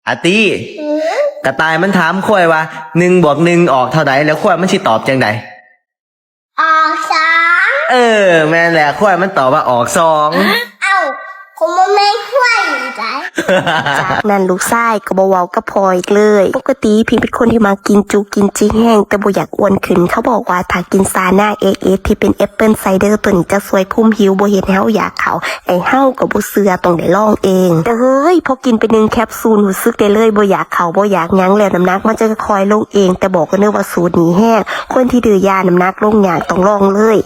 อาตีกระต่ายมันถามข้อยว่า1+1ออกเท่าใดแล้วข้อยมันสิตอบจังใดออกสอง แม่นแหละข้อยมันตอบว่าออก2เอ้าผมมันไม่ค่อยใจ จากนั้นลูกชายก็บ่เว้ากับพ่ออีกเลยปกติพิงเป็นคนที่มากินจุกินจิแห้งแต่บ่อยากอ้วนขึ้นเขาบอกว่าถ้ากินซาน่าเอเอที่เป็นแอปเปิลไซเดอร์ตัวนี้จะช่วยคุมหิวบ่เฮ็ดให้เฮาอยากเขาไอ้เฮาก็บ่เชื่อต้องได้ลองเองแต่เฮ้ยพอกินไป1แคปซูลรู้สึกได้เลยบ่อยากเขาบ่อยากหยังแล้วน้ำหนักมันจะค่อยๆลงเองแต่บอกกันเด้อว่าสูตรนี้แห้งคนที่ดื้อยาน้ำหนักลงยากต้องลองเลย